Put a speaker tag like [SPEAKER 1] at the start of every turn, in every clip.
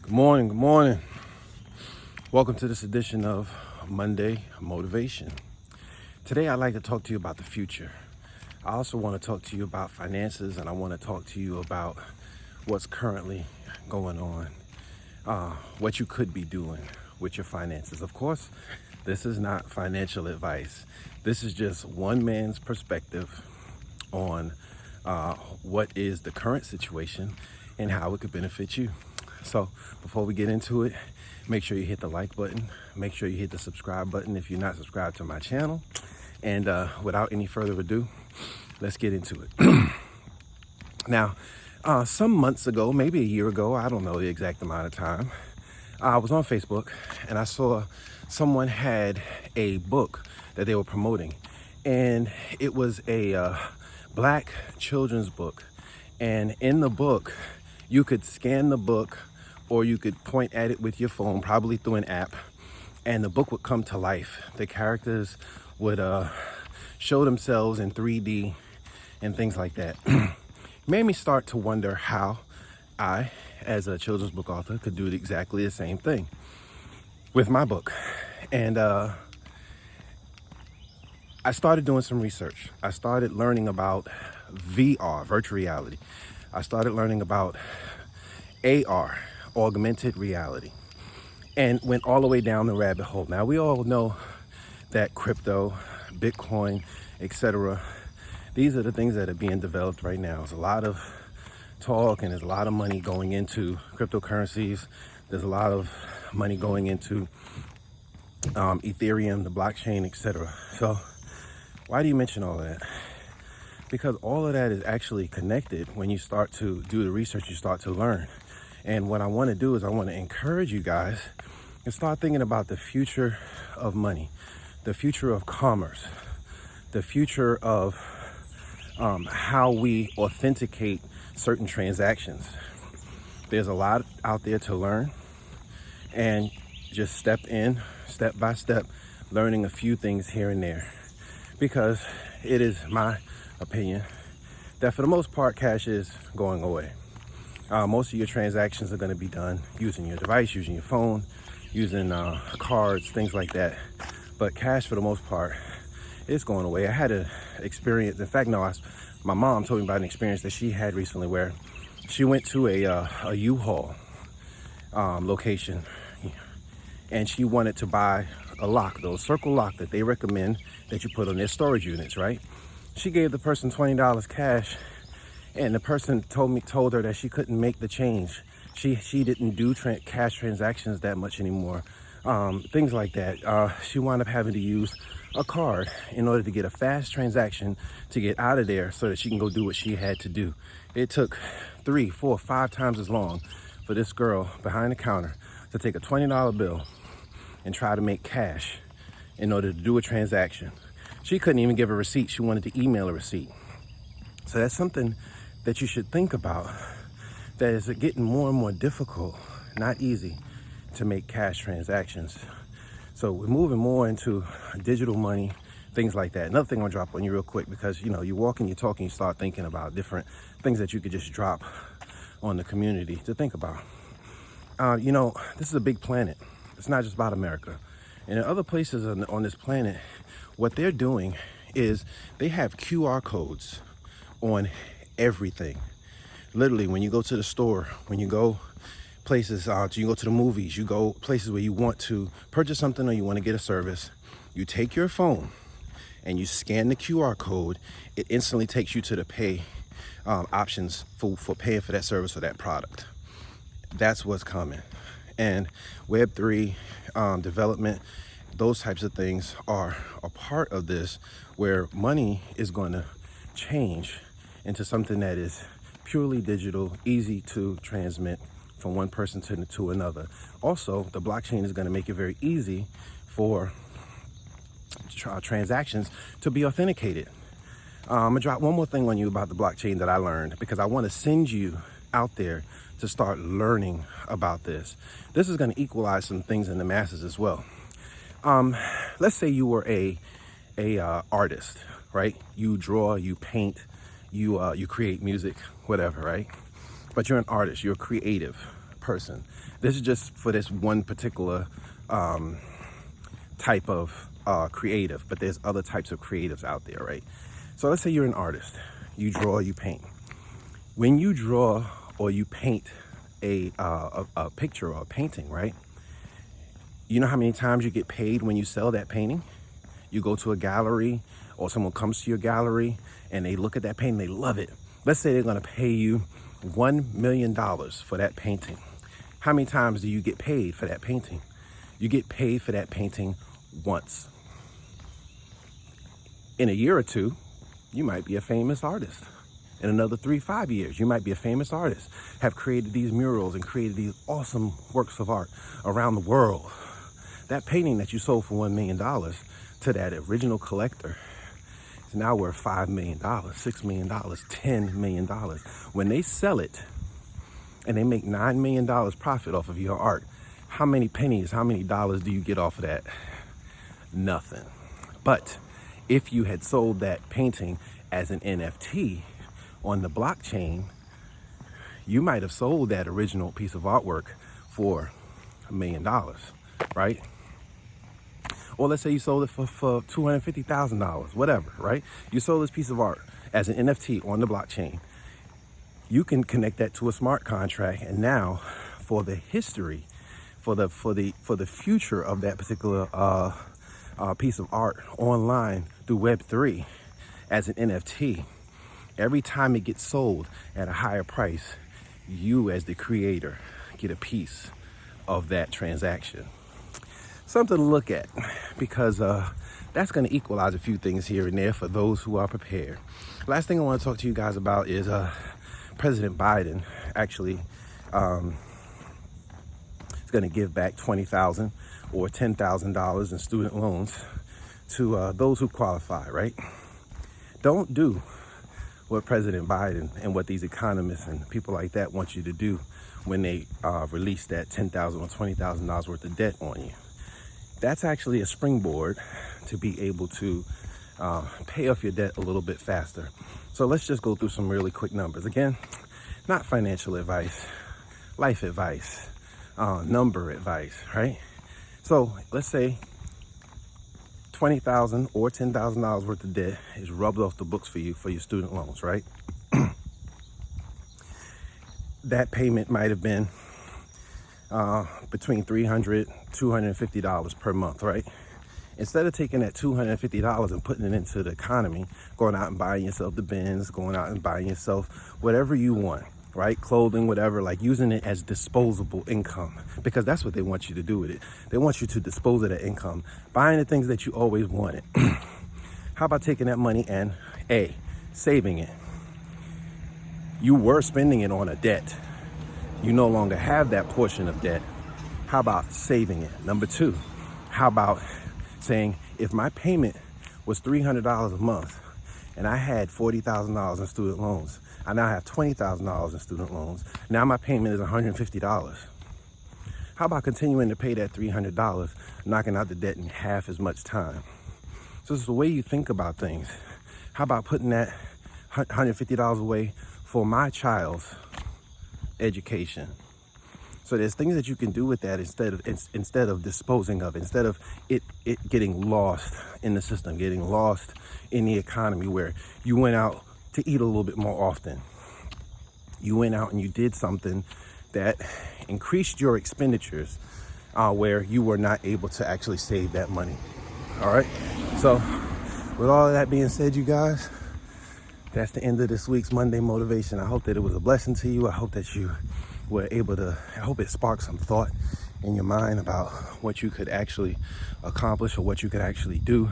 [SPEAKER 1] Good morning, good morning. Welcome to this edition of Monday Motivation. Today I'd like to talk to you about the future. I also want to talk to you about finances, and I want to talk to you about what's currently going on, what you could be doing with your finances. Of course, this is not financial advice. This is just one man's perspective on what is the current situation and how it could benefit you. So before we get into it, make sure you hit the like button. Make sure you hit the subscribe button if you're not subscribed to my channel. And without any further ado, let's get into it. Now, some months ago, maybe a year ago, I don't know the exact amount of time, I was on Facebook and I saw someone had a book that they were promoting. And it was a Black children's book. And in the book, you could scan the book or you could point at it with your phone, probably through an app, and the book would come to life. The characters would show themselves in 3D and things like that. Made me start to wonder how I, as a children's book author, could do exactly the same thing with my book. And I started doing some research. I started learning about VR, virtual reality. I started learning about AR, augmented reality, and went all the way down the rabbit hole. Now, we all know that crypto, Bitcoin, etc., these are the things that are being developed right now. There's a lot of talk and there's a lot of money going into cryptocurrencies. There's a lot of money going into Ethereum, the blockchain, etc. So why do you mention all of that? Because all of that is actually connected. When you start to do the research, you start to learn. And what I want to do is I want to encourage you guys to start thinking about the future of money, the future of commerce, the future of how we authenticate certain transactions. There's a lot out there to learn, and just step by step, learning a few things here and there. Because it is my opinion that for the most part, cash is going away. Most of your transactions are going to be done using your device, using your phone, using cards, things like that. But cash, for the most part, is going away. I had an experience. In fact, no, my mom told me about an experience that she had recently where she went to a U-Haul location, and she wanted to buy a lock, those circle lock that they recommend that you put on their storage units, right? She gave the person $20 cash, and the person told her that she couldn't make the change. She didn't do cash transactions that much anymore. Things like that. She wound up having to use a card in order to get a fast transaction to get out of there so that she can go do what she had to do. It took 3, 4, 5 times as long for this girl behind the counter to take a $20 bill and try to make cash in order to do a transaction. She couldn't even give a receipt. She wanted to email a receipt. So that's something that you should think about, that is getting more and more difficult, not easy, to make cash transactions. So we're moving more into digital money, things like that. Another thing I'll drop on you real quick, because you walk and you talk and you start thinking about different things that you could just drop on the community to think about. This is a big planet. It's not just about America. And in other places on this planet, what they're doing is they have QR codes on everything. Literally, when you go to the store, when you go places, you go to the movies, you go places where you want to purchase something or you want to get a service, you take your phone and you scan the QR code. It instantly takes you to the pay options for paying for that service or that product. That's what's coming. And Web3 development, those types of things are a part of this, where money is going to change into something that is purely digital, easy to transmit from one person to another. Also, the blockchain is going to make it very easy for transactions to be authenticated. I'm gonna drop one more thing on you about the blockchain that I learned, because I want to send you out there to start learning about this. This is going to equalize some things in the masses as well. Let's say you were a artist, right? You draw, you paint, you create music, whatever, right? But you're an artist, you're a creative person. This is just for this one particular type of creative, but there's other types of creatives out there, right? So let's say you're an artist. You draw, you paint. When you draw or you paint a picture or a painting, right? You know how many times you get paid when you sell that painting? You go to a gallery or someone comes to your gallery and they look at that painting, they love it. Let's say they're gonna pay you $1 million for that painting. How many times do you get paid for that painting? You get paid for that painting once. In a year or two, you might be a famous artist. In another 3-5 years, you might be a famous artist, have created these murals and created these awesome works of art around the world. That painting that you sold for $1 million to that original collector is now worth $5 million, $6 million, $10 million. When they sell it and they make $9 million profit off of your art, how many pennies, how many dollars do you get off of that? Nothing. But if you had sold that painting as an NFT on the blockchain, you might have sold that original piece of artwork for $1 million, right? Or let's say you sold it for $250,000, whatever, right? You sold this piece of art as an NFT on the blockchain. You can connect that to a smart contract, and now for the history, for the future of that particular piece of art online through Web3 as an NFT, every time it gets sold at a higher price, you as the creator get a piece of that transaction. Something to look at, because that's going to equalize a few things here and there for those who are prepared. Last thing I want to talk to you guys about is President Biden actually is going to give back $20,000 or $10,000 in student loans to those who qualify, right? Don't do what President Biden and what these economists and people like that want you to do when they release that $10,000 or $20,000 worth of debt on you. That's actually a springboard to be able to pay off your debt a little bit faster. So let's just go through some really quick numbers. Again, not financial advice, life advice, number advice, right? So let's say $20,000 or $10,000 worth of debt is rubbed off the books for you for your student loans, right? That payment might have been between $300, $250 per month, right? Instead of taking that $250 and putting it into the economy, going out and buying yourself the Benz, going out and buying yourself whatever you want, right? Clothing, whatever, like using it as disposable income, because that's what they want you to do with it. They want you to dispose of that income, buying the things that you always wanted. How about taking that money and saving it? You were spending it on a debt. You no longer have that portion of debt. How about saving it? Number two, how about saying, if my payment was $300 a month and I had $40,000 in student loans, I now have $20,000 in student loans. Now my payment is $150. How about continuing to pay that $300, knocking out the debt in half as much time? So it's the way you think about things. How about putting that $150 away for my child's education? So there's things that you can do with that instead of disposing of, instead of it getting lost in the system, getting lost in the economy, where you went out to eat a little bit more often. You went out and you did something that increased your expenditures, where you were not able to actually save that money. All right. So with all of that being said, you guys, that's the end of this week's Monday Motivation. I hope that it was a blessing to you. I hope that you were able to, I hope it sparked some thought in your mind about what you could actually accomplish or what you could actually do.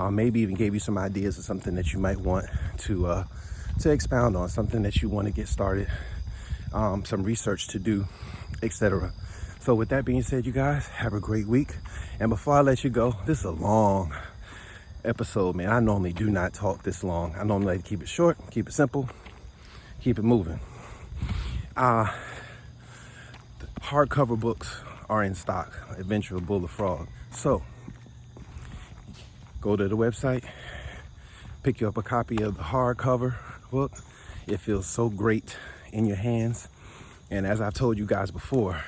[SPEAKER 1] Maybe even gave you some ideas of something that you might want to expound on, something that you want to get started, some research to do, etc. So with that being said, you guys, have a great week. And before I let you go, this is a long episode, man. I normally do not talk this long. I normally like to keep it short, keep it simple, keep it moving. Hardcover books are in stock, Adventure of Bullfrog. So go to the website, pick you up a copy of the hardcover book. It feels so great in your hands. And as I've told you guys before,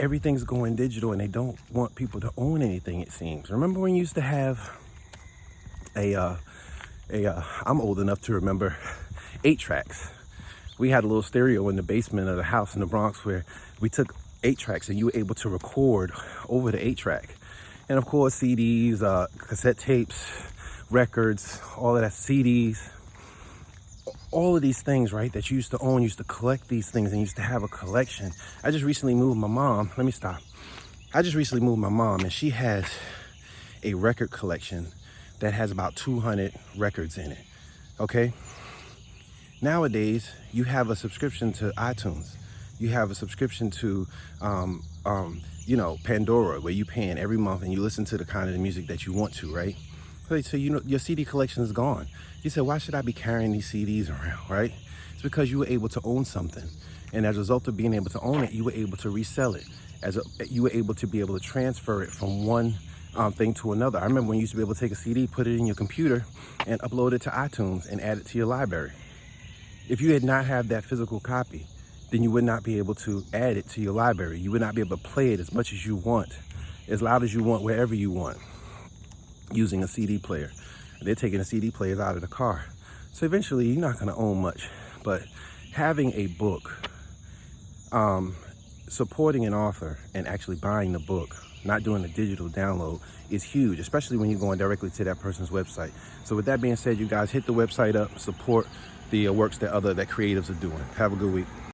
[SPEAKER 1] everything's going digital and they don't want people to own anything, it seems. Remember when you used to have I'm old enough to remember 8-tracks. We had a little stereo in the basement of the house in the Bronx where we took 8-tracks and you were able to record over the 8-track. And of course, CDs, cassette tapes, records, all of that, CDs, all of these things, right, that you used to own, used to collect these things and used to have a collection. I just recently moved my mom. Let me stop. I just recently moved my mom and she has a record collection that has about 200 records in it, okay? Nowadays, you have a subscription to iTunes. You have a subscription to, Pandora, where you pay in every month and you listen to the kind of the music that you want to, right? So your CD collection is gone. You said, why should I be carrying these CDs around, right? It's because you were able to own something. And as a result of being able to own it, you were able to resell it. You were able to be able to transfer it from one thing to another. I remember when you used to be able to take a CD, put it in your computer, and upload it to iTunes and add it to your library. If you had not had that physical copy, then you would not be able to add it to your library. You would not be able to play it as much as you want, as loud as you want, wherever you want, using a CD player. They're taking the CD players out of the car. So eventually, you're not going to own much. But having a book, supporting an author and actually buying the book, not doing a digital download, is huge, especially when you're going directly to that person's website. So with that being said, you guys hit the website up, support the works that creatives are doing. Have a good week.